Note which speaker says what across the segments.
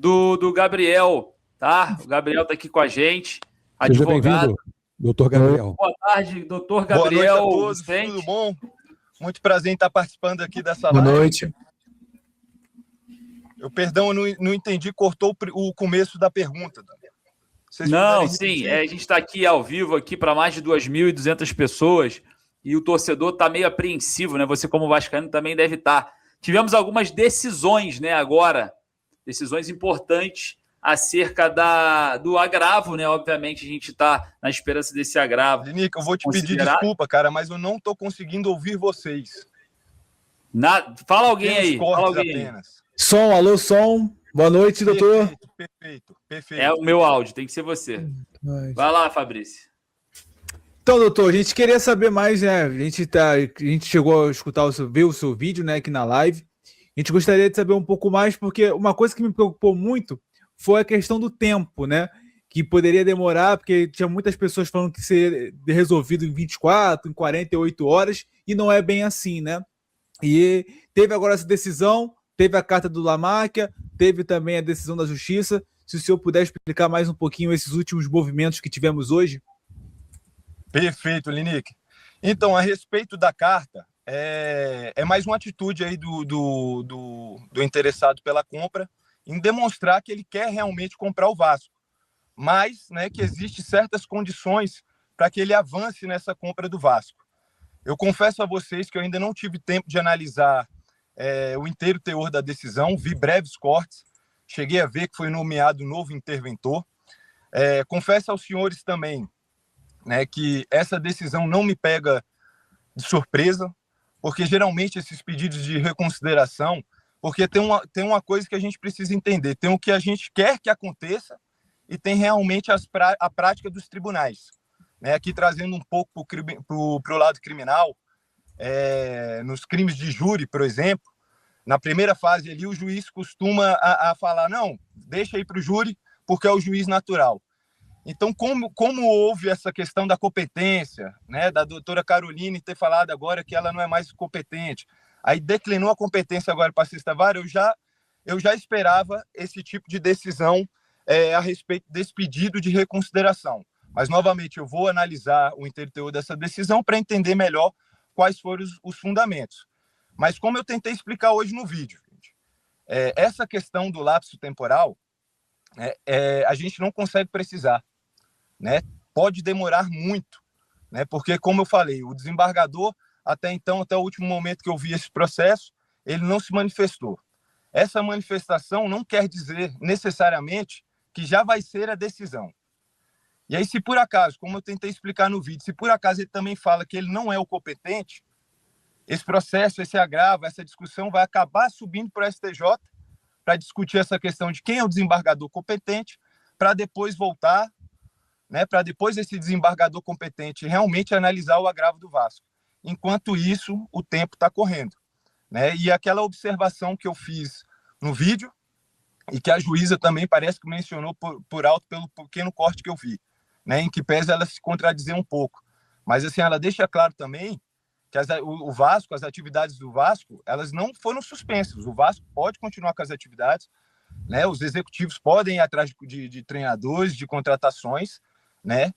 Speaker 1: do Gabriel, tá? O Gabriel está aqui com a gente,
Speaker 2: Seja
Speaker 1: advogado.
Speaker 2: bem-vindo, doutor Gabriel.
Speaker 1: Boa tarde, doutor Gabriel.
Speaker 3: Boa noite a todos, tudo bom? Muito prazer em estar participando aqui dessa
Speaker 4: live.
Speaker 3: Boa
Speaker 4: noite.
Speaker 3: Eu não entendi, cortou o começo da pergunta.
Speaker 1: Não, sim, a gente está aqui ao vivo aqui para mais de 2.200 pessoas e o torcedor está meio apreensivo, né? Você como vascaíno também deve estar. Tivemos algumas decisões, né, agora, decisões importantes acerca do agravo, né? Obviamente a gente está na esperança desse agravo.
Speaker 3: Linico, eu vou te pedir desculpa, cara, mas eu não estou conseguindo ouvir vocês.
Speaker 1: Fala alguém aí. Fala alguém
Speaker 3: apenas.
Speaker 1: Aí.
Speaker 4: Som, alô, som. Boa noite, doutor.
Speaker 3: Perfeito.
Speaker 1: É o meu áudio, tem que ser você. Vai lá, Fabrício.
Speaker 4: Então, doutor, a gente queria saber mais, né? A gente chegou a escutar, ver o seu vídeo, né, aqui na live. A gente gostaria de saber um pouco mais, porque uma coisa que me preocupou muito foi a questão do tempo, né? Que poderia demorar, porque tinha muitas pessoas falando que seria resolvido em 24, em 48 horas, e não é bem assim, né? E teve agora essa decisão, teve a carta do Lamáquia, teve também a decisão da Justiça. Se o senhor puder explicar mais um pouquinho esses últimos movimentos que tivemos hoje.
Speaker 3: Perfeito, Linique. Então, a respeito da carta, é mais uma atitude aí do interessado pela compra em demonstrar que ele quer realmente comprar o Vasco, mas, né, que existem certas condições para que ele avance nessa compra do Vasco. Eu confesso a vocês que eu ainda não tive tempo de analisar o inteiro teor da decisão, vi breves cortes, cheguei a ver que foi nomeado um novo interventor. Confesso aos senhores também, né, que essa decisão não me pega de surpresa, porque geralmente esses pedidos de reconsideração, porque tem uma coisa que a gente precisa entender, tem o que a gente quer que aconteça e tem realmente a prática dos tribunais. Né, aqui trazendo um pouco para o lado criminal, nos crimes de júri, por exemplo, na primeira fase ali o juiz costuma a falar, não, deixa aí para o júri, porque é o juiz natural. Então, como houve essa questão da competência, né, da doutora Caroline ter falado agora que ela não é mais competente, aí declinou a competência agora para a sexta vara, eu já esperava esse tipo de decisão a respeito desse pedido de reconsideração. Mas, novamente, eu vou analisar o inteiro dessa decisão para entender melhor quais foram os fundamentos. Mas, como eu tentei explicar hoje no vídeo, gente, essa questão do lapso temporal, a gente não consegue precisar. Né? Pode demorar muito, né? Porque, como eu falei, o desembargador, até o último momento que eu vi esse processo, ele não se manifestou. Essa manifestação não quer dizer necessariamente que já vai ser a decisão. E aí, se por acaso, como eu tentei explicar no vídeo, se por acaso ele também fala que ele não é o competente, esse processo, esse agravo, essa discussão vai acabar subindo para o STJ para discutir essa questão de quem é o desembargador competente, para depois voltar, né, para depois esse desembargador competente realmente analisar o agravo do Vasco. Enquanto isso, o tempo está correndo. Né? E aquela observação que eu fiz no vídeo, e que a juíza também parece que mencionou por alto pelo pequeno corte que eu vi, né, em que pese ela se contradizer um pouco. Mas assim, ela deixa claro também que o Vasco, as atividades do Vasco, elas não foram suspensas. O Vasco pode continuar com as atividades, né? Os executivos podem ir atrás de treinadores, de contratações, né?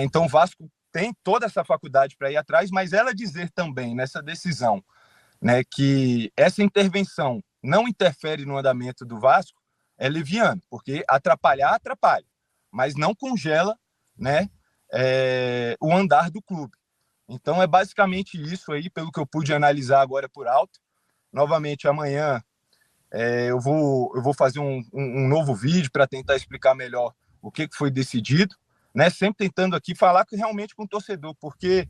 Speaker 3: Então o Vasco tem toda essa faculdade para ir atrás, mas ela dizer também nessa decisão, né, que essa intervenção não interfere no andamento do Vasco é leviano, porque atrapalha, mas não congela, né, o andar do clube. Então é basicamente isso aí, pelo que eu pude analisar agora por alto. Novamente, amanhã eu vou fazer um novo vídeo para tentar explicar melhor o que foi decidido, né? Sempre tentando aqui falar realmente com o torcedor, porque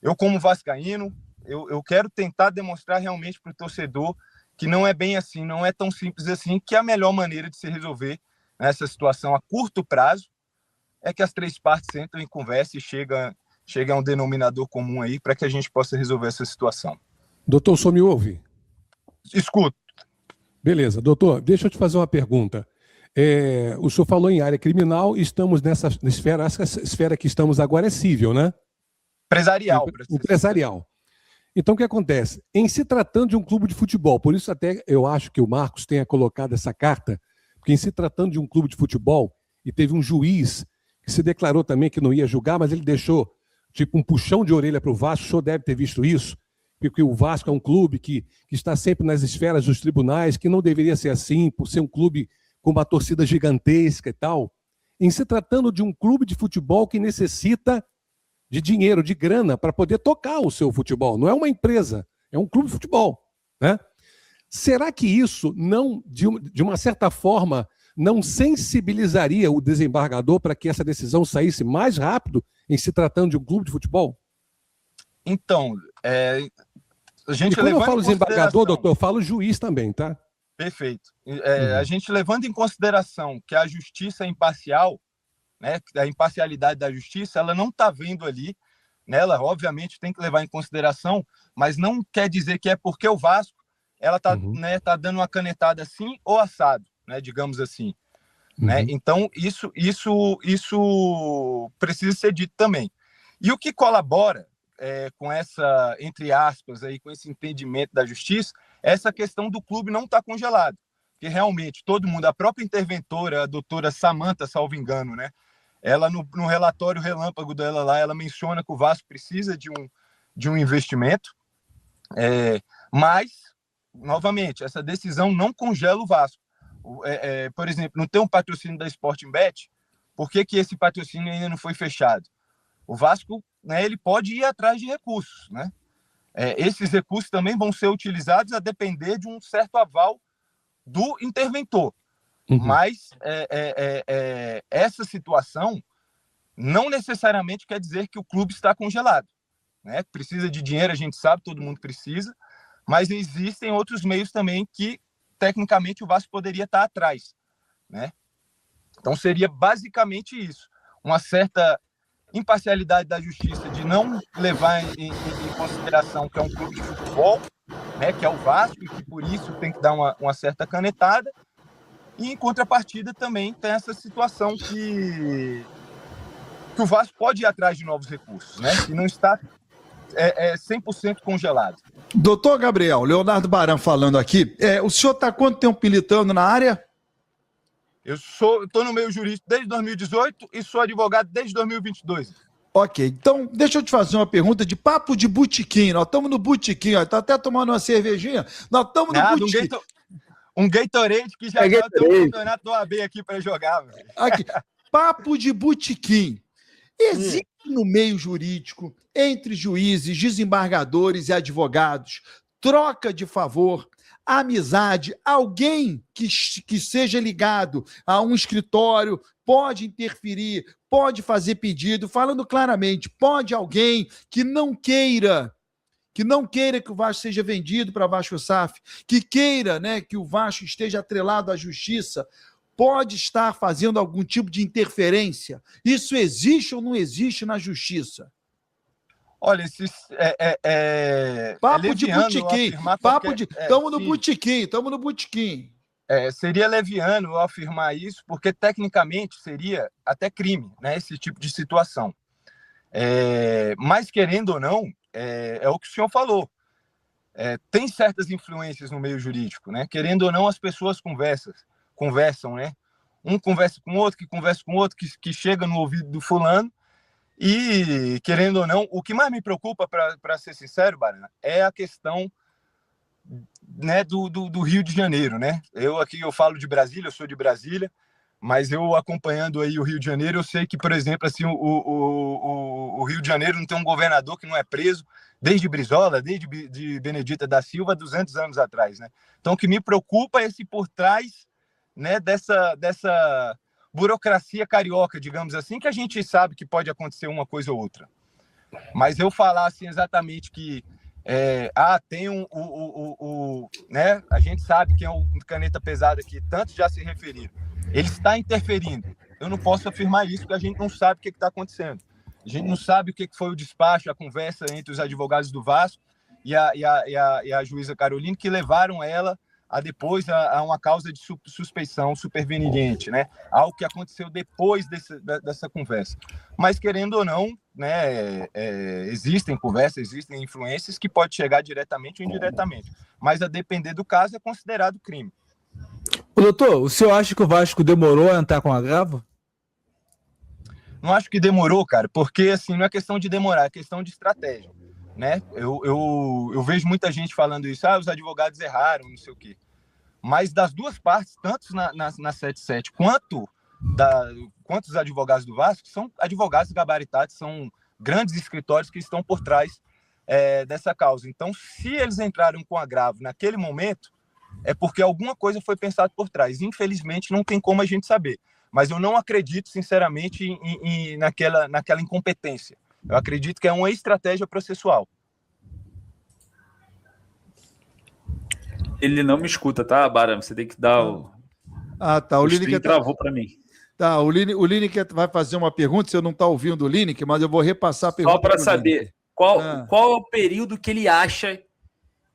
Speaker 3: eu, como vascaíno, eu quero tentar demonstrar realmente para o torcedor que não é bem assim, não é tão simples assim, que a melhor maneira de se resolver essa situação a curto prazo é que as três partes sentam em conversa e chega a um denominador comum aí para que a gente possa resolver essa situação.
Speaker 2: Doutor, o senhor me ouve?
Speaker 3: Escuto.
Speaker 2: Beleza. Doutor, deixa eu te fazer uma pergunta. O senhor falou em área criminal, estamos nessa esfera, essa esfera que estamos agora é civil, né?
Speaker 3: Empresarial.
Speaker 2: Empresarial. Então, o que acontece? Em se tratando de um clube de futebol, por isso até eu acho que o Marcos tenha colocado essa carta, porque em se tratando de um clube de futebol, e teve um juiz que se declarou também que não ia julgar, mas ele deixou tipo um puxão de orelha para o Vasco, o senhor deve ter visto isso, porque o Vasco é um clube que está sempre nas esferas dos tribunais, que não deveria ser assim, por ser um clube com uma torcida gigantesca e tal. Em se tratando de um clube de futebol que necessita de dinheiro, de grana, para poder tocar o seu futebol. Não é uma empresa, é um clube de futebol, né? Será que isso não, de uma certa forma, não sensibilizaria o desembargador para que essa decisão saísse mais rápido em se tratando de um clube de futebol?
Speaker 3: Então, a gente
Speaker 2: e quando eu falo desembargador, doutor, eu falo juiz também, tá?
Speaker 3: Perfeito. A gente levando em consideração que a justiça é imparcial, né, a imparcialidade da justiça, ela não está vendo ali, né, ela obviamente tem que levar em consideração, mas não quer dizer que é porque o Vasco ela está né, tá dando uma canetada assim ou assado, né, digamos assim. Né? Então, isso precisa ser dito também. E o que colabora com essa, entre aspas, aí, com esse entendimento da justiça, é essa questão do clube não estar congelado. Porque realmente todo mundo, a própria interventora, a doutora Samanta, salvo engano, né? Ela no relatório relâmpago dela lá, ela menciona que o Vasco precisa de um investimento, mas, novamente, essa decisão não congela o Vasco. Por exemplo, não tem um patrocínio da Sporting Bet, por que esse patrocínio ainda não foi fechado? O Vasco, né, ele pode ir atrás de recursos, né? Esses recursos também vão ser utilizados a depender de um certo aval do interventor. Mas essa situação não necessariamente quer dizer que o clube está congelado, né? Precisa de dinheiro, a gente sabe, todo mundo precisa, mas existem outros meios também que, tecnicamente, o Vasco poderia estar atrás, né? Então, seria basicamente isso. Uma certa imparcialidade da justiça de não levar em consideração que é um clube de futebol, né, que é o Vasco, e que por isso tem que dar uma certa canetada. E, em contrapartida, também tem essa situação que o Vasco pode ir atrás de novos recursos, né? Que não está 100% congelado.
Speaker 5: Doutor Gabriel, Leonardo Baran falando aqui. O senhor está quanto tempo militando na área?
Speaker 3: Eu estou no meio jurídico desde 2018 e sou advogado desde 2022.
Speaker 5: Ok, então deixa eu te fazer uma pergunta de papo de botequim. Nós estamos no botequim, está até tomando uma cervejinha. Nós estamos no botequim.
Speaker 3: Um Gatorade que já tem um campeonato do AB aqui para jogar. Velho.
Speaker 5: Aqui, papo de botequim. Existe no meio jurídico, entre juízes, desembargadores e advogados, troca de favor, amizade, alguém que seja ligado a um escritório pode interferir, pode fazer pedido, falando claramente, pode alguém que não queira que o Vasco seja vendido para Vasco SAF, que queira, né, que o Vasco esteja atrelado à justiça, pode estar fazendo algum tipo de interferência. Isso existe ou não existe na justiça?
Speaker 3: Olha,
Speaker 5: papo de botequim. Estamos no botequim.
Speaker 3: Seria leviano eu afirmar isso, porque tecnicamente seria até crime, né, esse tipo de situação. Mas, querendo ou não, é o que o senhor falou. Tem certas influências no meio jurídico, né? Querendo ou não, as pessoas conversam, né? Um conversa com o outro, que conversa com o outro, que chega no ouvido do fulano. E, querendo ou não, o que mais me preocupa, para ser sincero, Barana, é a questão, né, do Rio de Janeiro, né? Eu falo de Brasília, eu sou de Brasília, mas eu acompanhando aí o Rio de Janeiro, eu sei que, por exemplo, assim, o Rio de Janeiro não tem um governador que não é preso desde Brizola, desde de Benedita da Silva, 200 anos atrás, né? Então, o que me preocupa é esse por trás, né, dessa burocracia carioca, digamos assim, que a gente sabe que pode acontecer uma coisa ou outra. Mas eu falar assim exatamente que tem né, a gente sabe que é um caneta pesada que tantos já se referiram. Ele está interferindo. Eu não posso afirmar isso, porque a gente não sabe o que está acontecendo. A gente não sabe o que foi o despacho, a conversa entre os advogados do Vasco e a juíza Carolina, que levaram ela a uma causa de suspeição superveniente, né? Algo que aconteceu depois dessa conversa. Mas, querendo ou não, né, existem conversas, existem influências que pode chegar diretamente ou indiretamente. Mas, a depender do caso, é considerado crime.
Speaker 4: Ô, doutor, o senhor acha que o Vasco demorou a entrar com agravo?
Speaker 3: Não acho que demorou, cara, porque assim, não é questão de demorar, é questão de estratégia, né? Eu vejo muita gente falando isso, os advogados erraram, não sei o quê. Mas das duas partes, tanto na 77 quanto os advogados do Vasco, são advogados gabaritados, são grandes escritórios que estão por trás dessa causa. Então, se eles entraram com agravo naquele momento, é porque alguma coisa foi pensada por trás. Infelizmente, não tem como a gente saber. Mas eu não acredito, sinceramente, naquela incompetência. Eu acredito que é uma estratégia processual.
Speaker 1: Ele não me escuta, tá, Bara? Você tem que dar o...
Speaker 5: Tá. O Lineker
Speaker 1: travou para mim.
Speaker 5: Tá, o Lineker vai fazer uma pergunta, você não está ouvindo o Lineker, mas eu vou repassar a pergunta.
Speaker 1: Só para saber, qual é o período que ele acha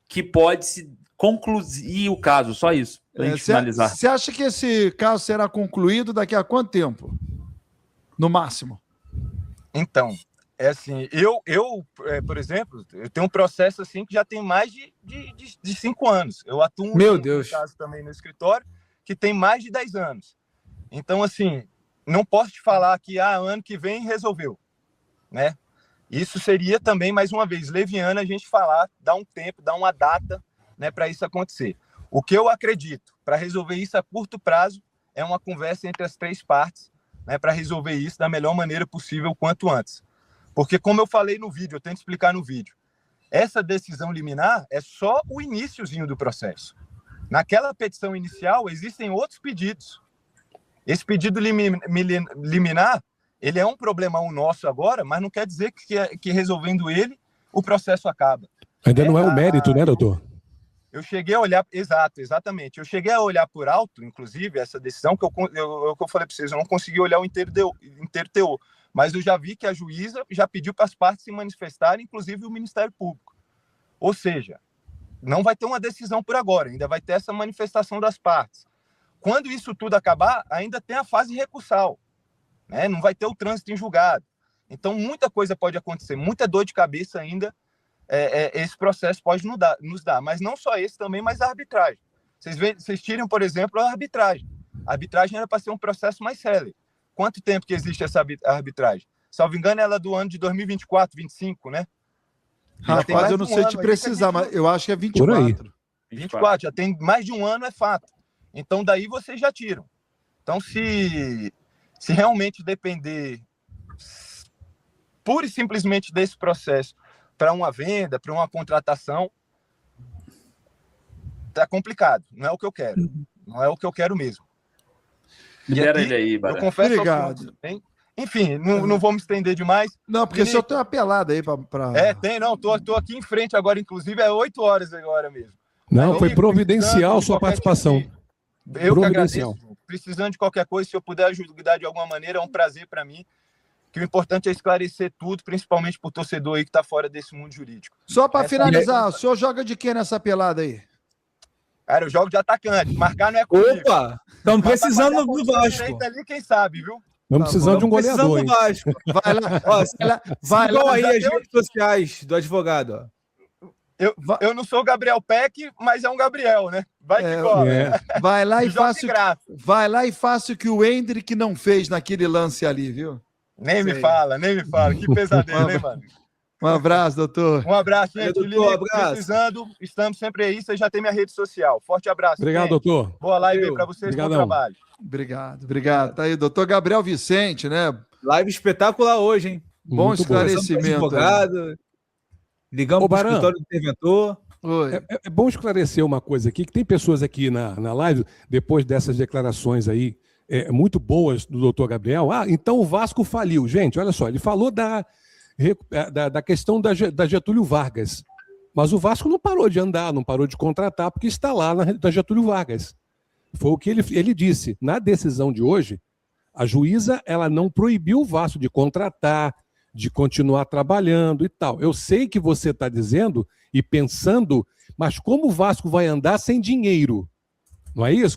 Speaker 1: que pode se concluir o caso? Só isso, para a gente finalizar.
Speaker 5: Você acha que esse caso será concluído daqui a quanto tempo? No máximo?
Speaker 3: Então, assim, eu por exemplo, eu tenho um processo assim que já tem mais de 5 anos. Eu atuo no caso também no escritório, que tem mais de 10 anos. Então, assim, não posso te falar que ano que vem resolveu, né? Isso seria também, mais uma vez, leviano a gente falar, dar um tempo, dar uma data, né, para isso acontecer. O que eu acredito, para resolver isso a curto prazo, é uma conversa entre as 3 partes, né, para resolver isso da melhor maneira possível, quanto antes. Porque, como eu falei no vídeo, eu tento explicar no vídeo, essa decisão liminar é só o iniciozinho do processo. Naquela petição inicial, existem outros pedidos. Esse pedido liminar, ele é um problemão nosso agora, mas não quer dizer que resolvendo ele, o processo acaba.
Speaker 2: Ainda não é o mérito, né, doutor?
Speaker 3: Eu cheguei a olhar, exatamente. Eu cheguei a olhar por alto, inclusive, essa decisão, que eu falei para vocês, eu não consegui olhar o inteiro teor. Mas eu já vi que a juíza já pediu para as partes se manifestarem, inclusive o Ministério Público. Ou seja, não vai ter uma decisão por agora, ainda vai ter essa manifestação das partes. Quando isso tudo acabar, ainda tem a fase recursal, né? Não vai ter o trânsito em julgado. Então, muita coisa pode acontecer, muita dor de cabeça ainda esse processo pode nos dar. Mas não só esse também, mas a arbitragem. Vocês tiram, por exemplo, a arbitragem. A arbitragem era para ser um processo mais célere. Quanto tempo que existe essa arbitragem? Salvo engano, ela é do ano de 2024, 2025, né?
Speaker 5: Rapaz, eu não sei te precisar, mas eu acho que é 24.
Speaker 2: Por aí.
Speaker 3: 24, já tem mais de um ano, é fato. Então, daí vocês já tiram. Então, se realmente depender pura e simplesmente desse processo para uma venda, para uma contratação, tá complicado. Não é o que eu quero. Não é o que eu quero mesmo.
Speaker 1: Libera ele aí, Bara.
Speaker 3: Eu confesso.
Speaker 5: Obrigado.
Speaker 3: Enfim, não vou me estender demais.
Speaker 5: Não, porque se eu tenho uma pelada aí para...
Speaker 3: Tem, não. Tô aqui em frente agora, inclusive, é 8 horas agora mesmo.
Speaker 2: Não, foi providencial sua participação.
Speaker 3: Eu que agradeço. Precisando de qualquer coisa, se eu puder ajudar de alguma maneira, é um prazer para mim. Que o importante é esclarecer tudo, principalmente para o torcedor aí que está fora desse mundo jurídico.
Speaker 5: Só para finalizar, o senhor joga de quê nessa pelada aí?
Speaker 3: Cara, eu jogo de atacante. Marcar não é comigo.
Speaker 4: Opa! Estamos precisando do Vasco.
Speaker 3: Ali, quem sabe, viu?
Speaker 2: Vamos precisando de um goleador, hein?
Speaker 4: Vasco.
Speaker 5: Vai lá. Vai lá
Speaker 4: aí as redes sociais do advogado, ó.
Speaker 3: Eu não sou o Gabriel Peck, mas é um Gabriel, né? Vai que cola.
Speaker 5: Vai lá e faça o que o Hendrick não fez naquele lance ali, viu?
Speaker 3: Nem me fala. Que pesadelo, hein, mano?
Speaker 5: Um abraço, doutor.
Speaker 3: Um abraço, gente.
Speaker 4: Doutor, abraço.
Speaker 3: Precisando, estamos sempre aí. Você já tem minha rede social. Forte abraço.
Speaker 2: Obrigado,
Speaker 3: gente.
Speaker 2: doutor.
Speaker 3: Boa live para vocês. Bom trabalho.
Speaker 5: Obrigado. Tá aí, doutor Gabriel Vicente, né?
Speaker 4: Live espetacular hoje, hein?
Speaker 5: Bom esclarecimento.
Speaker 4: Advogado. Ligamos para o escritório do interventor.
Speaker 2: É bom esclarecer uma coisa aqui, que tem pessoas aqui na live, depois dessas declarações aí, muito boas do doutor Gabriel. Então o Vasco faliu. Gente, olha só, ele falou da questão da Getúlio Vargas. Mas o Vasco não parou de andar, não parou de contratar, porque está lá na Getúlio Vargas. Foi o que ele disse. Na decisão de hoje, a juíza ela não proibiu o Vasco de contratar, de continuar trabalhando e tal. Eu sei que você está dizendo e pensando, mas como o Vasco vai andar sem dinheiro? Não é isso?